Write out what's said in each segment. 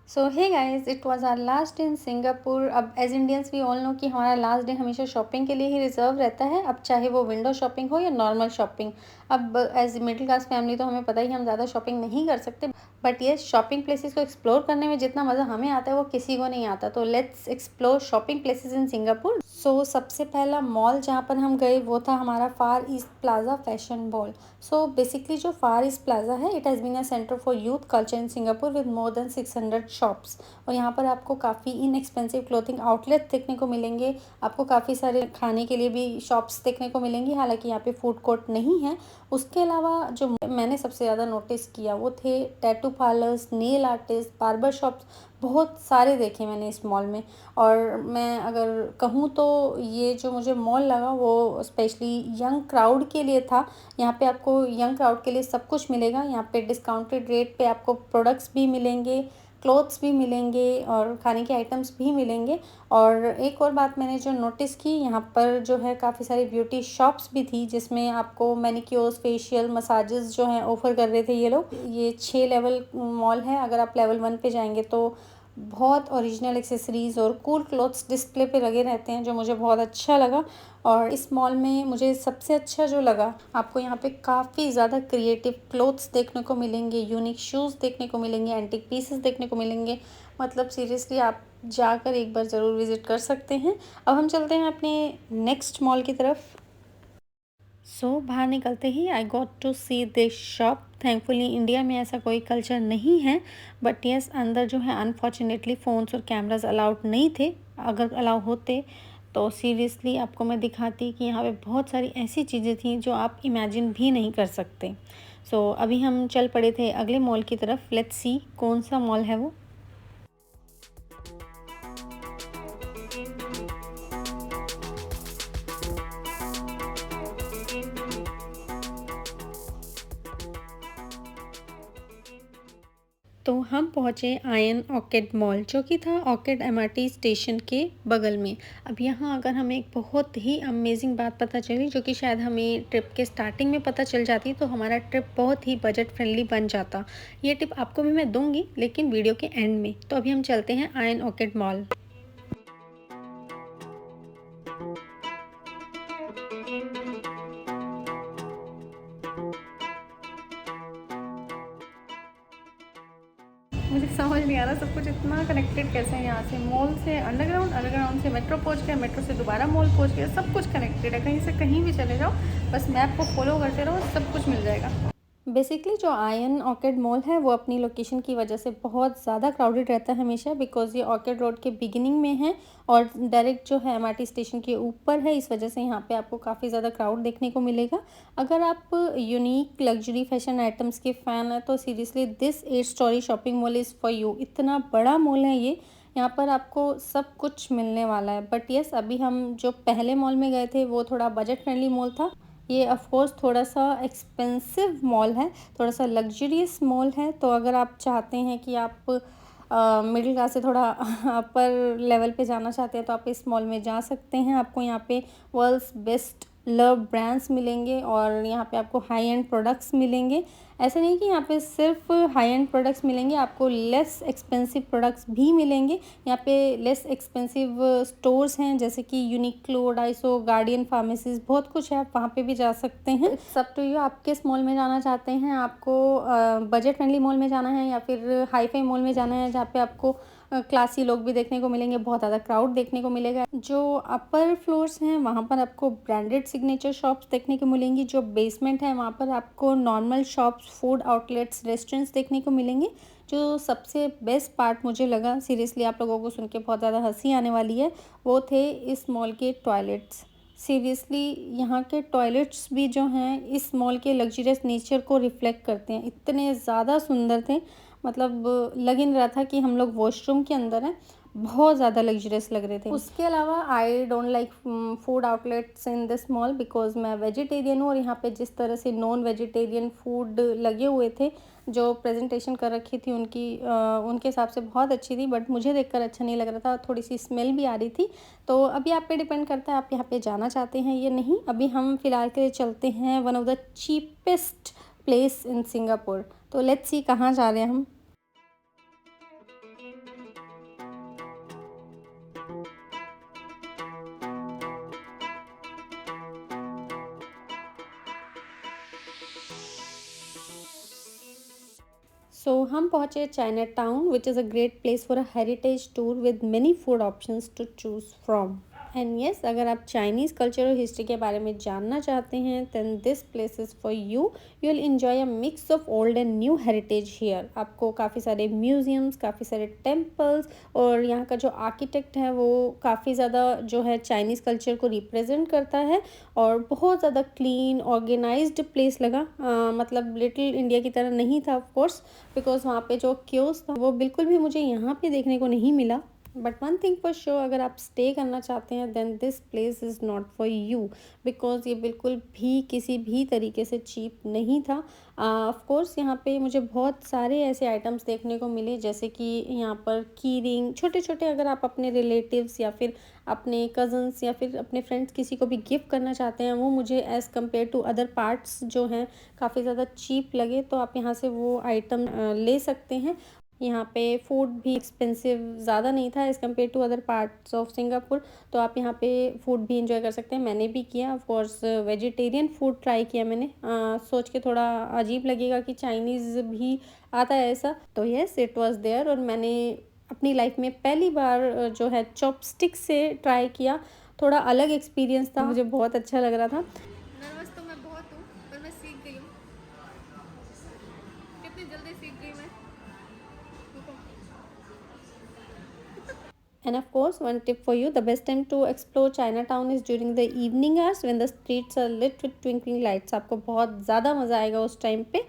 So hey guys, it was our last day in Singapore. अब as Indians we all know कि हमारा last day हमेशा shopping के लिए ही रिजर्व रहता है। अब चाहे वो विंडो शॉपिंग हो या नॉर्मल शॉपिंग। अब एज मिडिल क्लास फैमिली तो हमें पता ही हम ज़्यादा शॉपिंग नहीं कर सकते, बट ये शॉपिंग प्लेसेस को एक्सप्लोर करने में जितना मज़ा हमें आता है वो किसी को नहीं आता। तो let's explore shopping places in Singapore. So सबसे पहला मॉल जहाँ पर हम गए वो था हमारा far east plaza fashion mall. So basically जो फार ईस्ट प्लाजा है, it has been a centre for youth culture in Singapore with more than 600 shops. और यहाँ पर आपको काफ़ी इनएक्सपेंसिव क्लोथिंग आउटलेट देखने को मिलेंगे। आपको काफ़ी सारे खाने के लिए भी शॉप्स देखने को मिलेंगी, हालांकि यहाँ पे फूड कोर्ट नहीं है। उसके अलावा जो मैंने सबसे ज़्यादा नोटिस किया वो थे tattoo parlours, nail artist, barber shops. बहुत सारे देखे मैंने इस मॉल में। और मैं अगर कहूँ तो ये जो मुझे मॉल लगा वो स्पेशली यंग क्राउड के लिए था। यहाँ पे आपको यंग क्राउड के लिए सब कुछ मिलेगा। यहाँ पे डिस्काउंटेड रेट पे आपको प्रोडक्ट्स भी मिलेंगे, क्लोथ्स भी मिलेंगे और खाने के आइटम्स भी मिलेंगे। और एक और बात मैंने जो नोटिस की, यहाँ पर जो है काफ़ी सारी ब्यूटी शॉप्स भी थी जिसमें आपको मैनिक्योर्स, फेशियल, मसाजेस जो हैं ऑफ़र कर रहे थे ये लोग। ये 6 लेवल मॉल है। अगर आप लेवल 1 पे जाएंगे तो बहुत ओरिजिनल एक्सेसरीज़ और कूल क्लोथ्स डिस्प्ले पे लगे रहते हैं, जो मुझे बहुत अच्छा लगा। और इस मॉल में मुझे सबसे अच्छा जो लगा, आपको यहाँ पे काफ़ी ज़्यादा क्रिएटिव क्लोथ्स देखने को मिलेंगे, यूनिक शूज़ देखने को मिलेंगे, एंटिक पीसेस देखने को मिलेंगे। मतलब सीरियसली आप जाकर एक बार ज़रूर विज़िट कर सकते हैं। अब हम चलते हैं अपने नेक्स्ट मॉल की तरफ। बाहर निकलते ही I got to see this shop. Thankfully India में ऐसा कोई कल्चर नहीं है, बट यस अंदर जो है अनफॉर्चुनेटली फ़ोन्स और कैमराज अलाउड नहीं थे। अगर अलाउ होते तो सीरियसली आपको मैं दिखाती कि यहाँ पे बहुत सारी ऐसी चीज़ें थी जो आप इमेजिन भी नहीं कर सकते। अभी हम चल पड़े थे अगले मॉल की तरफ। लेट्स सी कौन सा मॉल है वो। तो हम पहुँचे आयन ऑर्किड मॉल, जो कि था ऑर्किड एमआरटी स्टेशन के बगल में। अब यहाँ अगर हमें एक बहुत ही अमेजिंग बात पता चली, जो कि शायद हमें ट्रिप के स्टार्टिंग में पता चल जाती, तो हमारा ट्रिप बहुत ही बजट फ्रेंडली बन जाता। ये टिप आपको भी मैं दूंगी, लेकिन वीडियो के एंड में। तो अभी हम चलते हैं आयन ऑर्किड मॉल। मुझे समझ नहीं आ रहा सब कुछ इतना कनेक्टेड कैसे है। यहाँ से मॉल से अंडरग्राउंड, अंडरग्राउंड से मेट्रो पहुँच गया, मेट्रो से दोबारा मॉल पहुँच गया। सब कुछ कनेक्टेड है, कहीं से कहीं भी चले जाओ, बस मैप को फॉलो करते रहो, सब कुछ मिल जाएगा। बेसिकली जो आयन ऑर्किड मॉल है वो अपनी लोकेशन की वजह से बहुत ज़्यादा क्राउडेड रहता है हमेशा, बिकॉज ये ऑर्किड रोड के बिगिनिंग में है और डायरेक्ट जो है एमआरटी स्टेशन के ऊपर है। इस वजह से यहाँ पे आपको काफ़ी ज़्यादा क्राउड देखने को मिलेगा। अगर आप यूनिक लग्जरी फैशन आइटम्स के फ़ैन हैं तो seriously this 8 story shopping mall is for you. इतना बड़ा मॉल है ये, यहाँ पर आपको सब कुछ मिलने वाला है। बट यस, अभी हम जो पहले मॉल में गए थे वो थोड़ा बजट फ्रेंडली मॉल था। ये ऑफ कोर्स थोड़ा सा एक्सपेंसिव मॉल है, थोड़ा सा लग्जरियस मॉल है। तो अगर आप चाहते हैं कि आप मिडिल क्लास से थोड़ा अपर लेवल पे जाना चाहते हैं तो आप इस मॉल में जा सकते हैं। आपको यहाँ पे वर्ल्ड्स बेस्ट लव ब्रांड्स मिलेंगे और यहाँ पे आपको हाई एंड प्रोडक्ट्स मिलेंगे। ऐसा नहीं कि यहाँ पे सिर्फ हाई एंड प्रोडक्ट्स मिलेंगे, आपको लेस एक्सपेंसिव प्रोडक्ट्स भी मिलेंगे। यहाँ पे लेस एक्सपेंसिव स्टोर्स हैं जैसे कि यूनिक्लो, डाइसो, गार्डियन फार्मेसीज, बहुत कुछ है, आप वहाँ पे भी जा सकते हैं। सब टू यू, आप किस मॉल में जाना चाहते हैं। आपको बजट फ्रेंडली मॉल में जाना है या फिर हाई फाई मॉल में जाना है जहाँ पे आपको क्लासी लोग भी देखने को मिलेंगे, बहुत ज़्यादा क्राउड देखने को मिलेगा। जो अपर फ्लोर्स हैं वहाँ पर आपको ब्रांडेड सिग्नेचर शॉप्स देखने को मिलेंगी। जो बेसमेंट है वहाँ पर आपको normal shops, food outlets, restaurants देखने को मिलेंगे। जो सबसे बेस्ट पार्ट मुझे लगा, सीरियसली आप लोगों को सुन के बहुत ज़्यादा हंसी आने वाली है, वो थे इस मॉल के टॉयलेट्स। सीरियसली यहाँ के टॉयलेट्स भी जो हैं इस मॉल के लग्जरियस नेचर को रिफ्लेक्ट करते हैं। इतने ज़्यादा सुंदर थे, मतलब लग ही नहीं रहा था कि हम लोग वॉशरूम के अंदर हैं। बहुत ज़्यादा लग्जरियस लग रहे थे। उसके अलावा I don't like food outlets in this mall, because मैं वेजिटेरियन हूँ और यहाँ पे जिस तरह से नॉन वेजिटेरियन फूड लगे हुए थे, जो प्रेजेंटेशन कर रखी थी उनकी उनके हिसाब से बहुत अच्छी थी, बट मुझे देखकर अच्छा नहीं लग रहा था, थोड़ी सी स्मेल भी आ रही थी। तो अभी आप पे डिपेंड करता है आप यहाँ पे जाना चाहते हैं या नहीं। अभी हम फ़िलहाल के लिए चलते हैं one of the cheapest place in Singapore. तो लेट्स सी कहाँ जा रहे हैं हम। सो हम पहुँचे Chinatown which is a great place for a heritage tour with many food options to choose from. And yes, अगर आप चाइनीज़ कल्चर और हिस्ट्री के बारे में जानना चाहते हैं then this place is for you. You will enjoy a mix of old and new heritage here. आपको काफ़ी सारे म्यूजियम्स, काफ़ी सारे टेम्पल्स और यहाँ का जो आर्किटेक्ट है वो काफ़ी ज़्यादा जो है चाइनीज़ कल्चर को रिप्रेजेंट करता है और बहुत ज़्यादा क्लीन ऑर्गेनाइज्ड प्लेस लगा। मतलब लिटिल इंडिया की तरह नहीं था ऑफ कोर्स, बिकॉज वहाँ पे जो क्योस था वो बिल्कुल भी मुझे यहाँ पे देखने को नहीं मिला। But one thing for sure, अगर आप स्टे करना चाहते हैं then this place is not for you, because ये बिल्कुल भी किसी भी तरीके से चीप नहीं था। ऑफ कोर्स यहाँ पे मुझे बहुत सारे ऐसे आइटम्स देखने को मिले, जैसे कि यहाँ पर की रिंग छोटे छोटे, अगर आप अपने रिलेटिव्स या फिर अपने कज़न्स या फिर अपने फ्रेंड्स किसी को भी गिफ्ट करना चाहते हैं, वो मुझे as compare to other parts जो हैं काफ़ी ज़्यादा चीप लगे, तो आप यहाँ से वो आइटम ले सकते हैं। यहाँ पे फूड भी एक्सपेंसिव ज़्यादा नहीं था as compare to other parts of Singapore, तो आप यहाँ पे फूड भी इंजॉय कर सकते हैं। मैंने भी किया, of course vegetarian food try किया मैंने। सोच के थोड़ा अजीब लगेगा कि चाइनीज़ भी आता है ऐसा, तो येस इट वाज देयर। और मैंने अपनी लाइफ में पहली बार जो है चॉपस्टिक से ट्राई किया। थोड़ा अलग एक्सपीरियंस था, मुझे बहुत अच्छा लग रहा था। नर्वस तो मैं बहुत हूँ, पर मैं सीख गई हूँ। कितनी जल्दी सीख गई मैं। And of course, one tip for you, the best time to explore Chinatown is during the evening hours when the streets are lit with twinkling lights. आपको बहुत ज़्यादा मज़ा आएगा उस टाइम पे।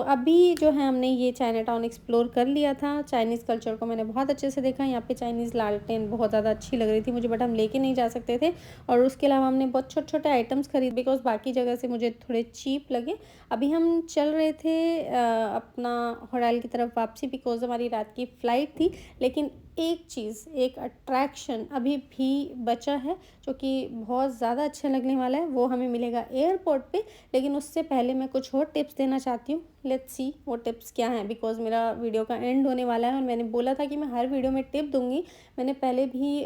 अभी जो है हमने ये चाइना टाउन एक्सप्लोर कर लिया था। चाइनीज़ कल्चर को मैंने बहुत अच्छे से देखा। यहाँ पे चाइनीज़ लालटेन बहुत ज़्यादा अच्छी लग रही थी मुझे, बट हम लेके नहीं जा सकते थे। और उसके अलावा हमने बहुत छोटे छोटे आइटम्स खरीद, बिकॉज बाकी जगह से मुझे थोड़े चीप लगे। अभी हम चल रहे थे अपना होटल की तरफ वापसी, बिकॉज हमारी रात की फ़्लाइट थी। लेकिन एक चीज़, एक अट्रैक्शन अभी भी बचा है जो कि बहुत ज़्यादा अच्छा लगने वाला है, वो हमें मिलेगा एयरपोर्ट पे। लेकिन उससे पहले मैं कुछ और टिप्स देना चाहती हूँ। लेट्स सी वो टिप्स क्या हैं, बिकॉज मेरा वीडियो का एंड होने वाला है और मैंने बोला था कि मैं हर वीडियो में टिप दूंगी। मैंने पहले भी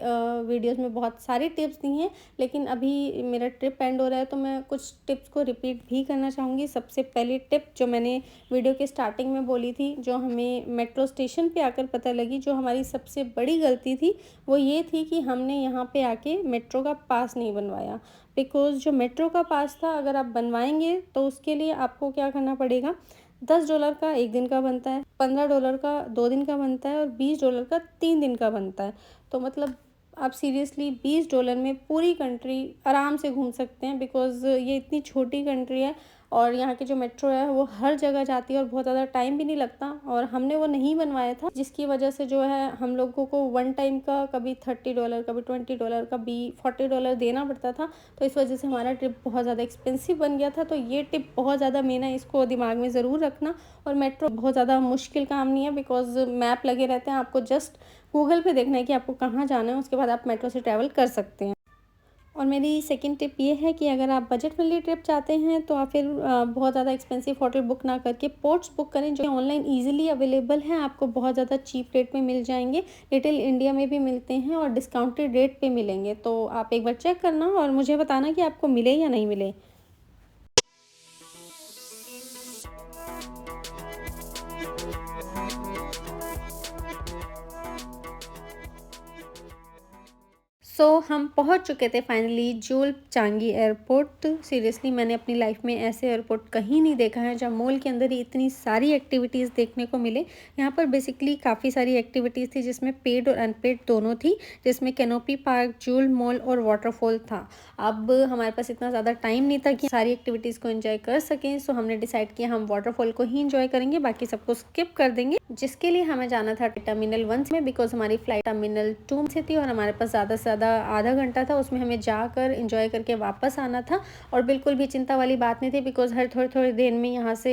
वीडियोस में बहुत सारी टिप्स दी हैं, लेकिन अभी मेरा ट्रिप एंड हो रहा है तो मैं कुछ टिप्स को रिपीट भी करना चाहूँगी। सबसे पहली टिप जो मैंने वीडियो के स्टार्टिंग में बोली थी, जो हमें मेट्रो स्टेशन पे आकर पता लगी, जो हमारी सबसे बड़ी गलती थी, वो ये थी कि हमने यहाँ पे आके मेट्रो का पास नहीं बनवाया। बिकॉज़ जो मेट्रो का पास था, अगर आप बनवाएंगे तो उसके लिए आपको क्या करना पड़ेगा, $10 का 1 दिन का बनता है, $15 का 2 दिन का बनता है और $20 का 3 दिन का बनता है। तो मतलब आप सीरियसली $20 में पूरी कंट्री आराम से घूम सकते हैं, बिकॉज़ ये इतनी छोटी कंट्री है और यहाँ की जो मेट्रो है वो हर जगह जाती है और बहुत ज़्यादा टाइम भी नहीं लगता। और हमने वो नहीं बनवाया था, जिसकी वजह से जो है हम लोगों को वन टाइम का कभी $30, कभी $20, कभी $40 देना पड़ता था। तो इस वजह से हमारा ट्रिप बहुत ज़्यादा एक्सपेंसिव बन गया था। तो ये टिप बहुत ज़्यादा मेन है, इसको दिमाग में ज़रूर रखना। और मेट्रो बहुत ज़्यादा मुश्किल काम नहीं है, बिकॉज मैप लगे रहते हैं, आपको जस्ट गूगल पे देखना है कि आपको कहाँ जाना है, उसके बाद आप मेट्रो से ट्रैवल कर सकते हैं। और मेरी सेकंड टिप ये है कि अगर आप बजट फ्रेंडली ट्रिप चाहते हैं तो आप फिर बहुत ज़्यादा एक्सपेंसिव होटल बुक ना करके पोर्ट्स बुक करें, जो ऑनलाइन इजीली अवेलेबल हैं, आपको बहुत ज़्यादा चीप रेट में मिल जाएंगे। लिटिल इंडिया में भी मिलते हैं और डिस्काउंटेड रेट पे मिलेंगे। तो आप एक बार चेक करना और मुझे बताना कि आपको मिले या नहीं मिले। हम पहुंच चुके थे फाइनली जुल चांगी एयरपोर्ट। सीरियसली मैंने अपनी लाइफ में ऐसे एयरपोर्ट कहीं नहीं देखा है जहाँ मॉल के अंदर ही इतनी सारी एक्टिविटीज़ देखने को मिले। यहाँ पर बेसिकली काफ़ी सारी एक्टिविटीज़ थी, जिसमें पेड और अनपेड दोनों थी, जिसमें कैनोपी पार्क, जूल मॉल और वाटरफॉल था। अब हमारे पास इतना ज़्यादा टाइम नहीं था कि सारी एक्टिविटीज़ को एंजॉय कर सकें, सो हमने डिसाइड किया हम वाटरफॉल को ही इंजॉय करेंगे, बाकी सबको स्किप कर देंगे। जिसके लिए हमें जाना था टर्मिनल 1 में, बिकॉज हमारी फ्लाइट टर्मिनल 2 से थी और हमारे पास ज़्यादा से ज़्यादा आधा घंटा था, उसमें हमें जाकर एंजॉय करके वापस आना था। और बिल्कुल भी चिंता वाली बात नहीं थी, बिकॉज़ हर थोड़ी-थोड़ी देर में यहाँ से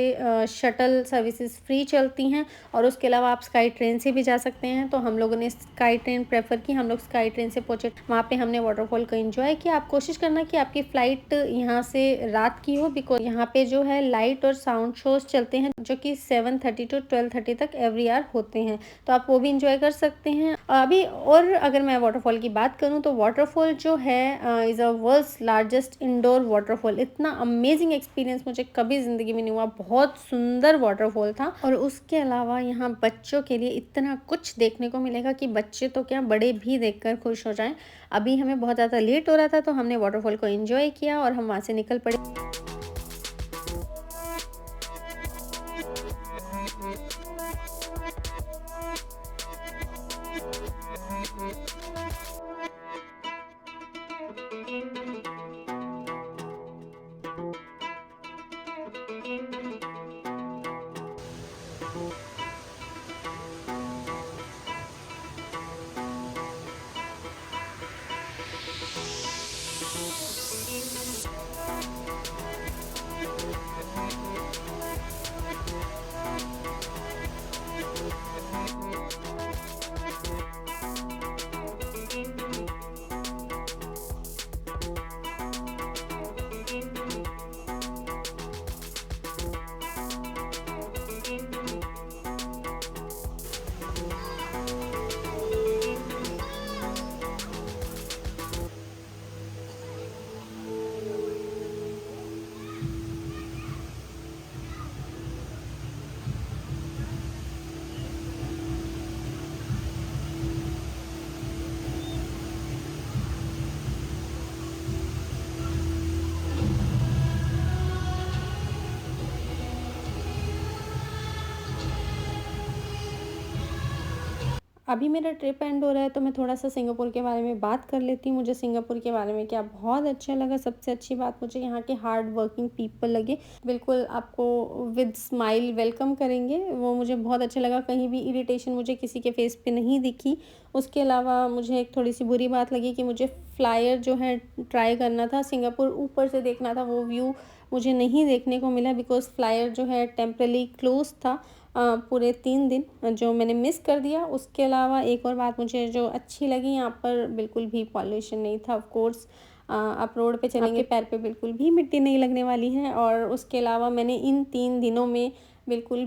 शटल सर्विसेज़ फ्री चलती हैं और उसके अलावा आप स्काई ट्रेन से भी जा सकते हैं। तो हम लोगों ने स्काई ट्रेन प्रेफ़र की, हम लोग स्काई ट्रेन से पहुँचे। वहाँ पे हमने वाटरफॉल को एंजॉय किया। आप कोशिश करना कि आपकी फ़्लाइट यहाँ से रात की हो, बिकॉज़ यहाँ पे जो है लाइट और साउंड शोज़ चलते हैं जो कि 7:30 टू 12:30 तक एवरी आवर होते हैं, तो आप वो भी एंजॉय कर सकते हैं। अभी और अगर मैं वाटरफॉल की बात करूँ तो वाटरफॉल जो है is a world's largest indoor waterfall. इतना अमेजिंग एक्सपीरियंस मुझे कभी ज़िंदगी में नहीं हुआ, बहुत सुंदर वाटरफॉल था। और उसके अलावा यहाँ बच्चों के लिए इतना कुछ देखने को मिलेगा कि बच्चे तो क्या, बड़े भी देखकर खुश हो जाएं। अभी हमें बहुत ज़्यादा लेट हो रहा था, तो हमने वाटरफॉल को एंजॉय किया और हम वहाँ से निकल पड़े। अभी मेरा ट्रिप एंड हो रहा है, तो मैं थोड़ा-सा सिंगापुर के बारे में बात कर लेती हूँ। मुझे सिंगापुर के बारे में क्या बहुत अच्छा लगा, सबसे अच्छी बात मुझे यहाँ के हार्ड वर्किंग पीपल लगे। बिल्कुल आपको विद स्माइल वेलकम करेंगे, वो मुझे बहुत अच्छा लगा। कहीं भी इरिटेशन मुझे किसी के फेस पे नहीं दिखी। उसके अलावा मुझे एक थोड़ी-सी बुरी बात लगी कि मुझे फ्लायर जो है ट्राई करना था, सिंगापुर ऊपर से देखना था, वो व्यू मुझे नहीं देखने को मिला, बिकॉज़ फ्लायर जो है टेम्परेरी क्लोज़ था पूरे 3 दिन, जो मैंने मिस कर दिया। उसके अलावा एक और बात मुझे जो अच्छी लगी, यहाँ पर बिल्कुल भी पॉल्यूशन नहीं था। ऑफ़ कोर्स आप रोड पे चलेंगे, पैर पे बिल्कुल भी मिट्टी नहीं लगने वाली है। और उसके अलावा मैंने इन 3 दिनों में बिल्कुल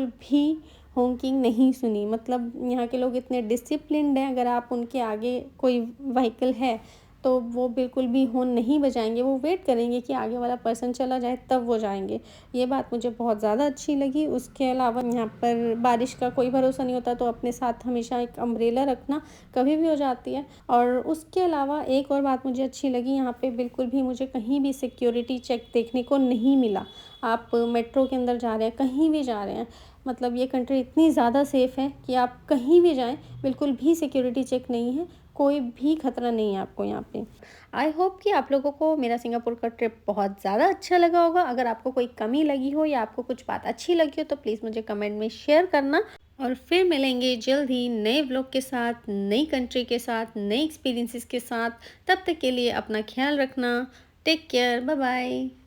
भी हॉकिंग नहीं सुनी। मतलब यहाँ के लोग इतने डिसिप्लिन्ड हैं, अगर आप उनके आगे कोई व्हीकल है तो वो बिल्कुल भी हॉर्न नहीं बजाएंगे, वो वेट करेंगे कि आगे वाला पर्सन चला जाए तब वो जाएंगे। ये बात मुझे बहुत ज़्यादा अच्छी लगी। उसके अलावा यहाँ पर बारिश का कोई भरोसा नहीं होता, तो अपने साथ हमेशा एक अम्ब्रेला रखना, कभी भी हो जाती है। और उसके अलावा एक और बात मुझे अच्छी लगी, यहाँ पे बिल्कुल भी मुझे कहीं भी सिक्योरिटी चेक देखने को नहीं मिला। आप मेट्रो के अंदर जा रहे हैं, कहीं भी जा रहे हैं, मतलब ये कंट्री इतनी ज़्यादा सेफ़ है कि आप कहीं भी जाएँ, बिल्कुल भी सिक्योरिटी चेक नहीं है, कोई भी खतरा नहीं है आपको यहाँ पे। आई होप कि आप लोगों को मेरा सिंगापुर का ट्रिप बहुत ज़्यादा अच्छा लगा होगा। अगर आपको कोई कमी लगी हो या आपको कुछ बात अच्छी लगी हो, तो प्लीज़ मुझे कमेंट में शेयर करना। और फिर मिलेंगे जल्द ही नए व्लॉग के साथ, नई कंट्री के साथ, नए एक्सपीरियंसेस के साथ। तब तक के लिए अपना ख्याल रखना। Take care, bye bye.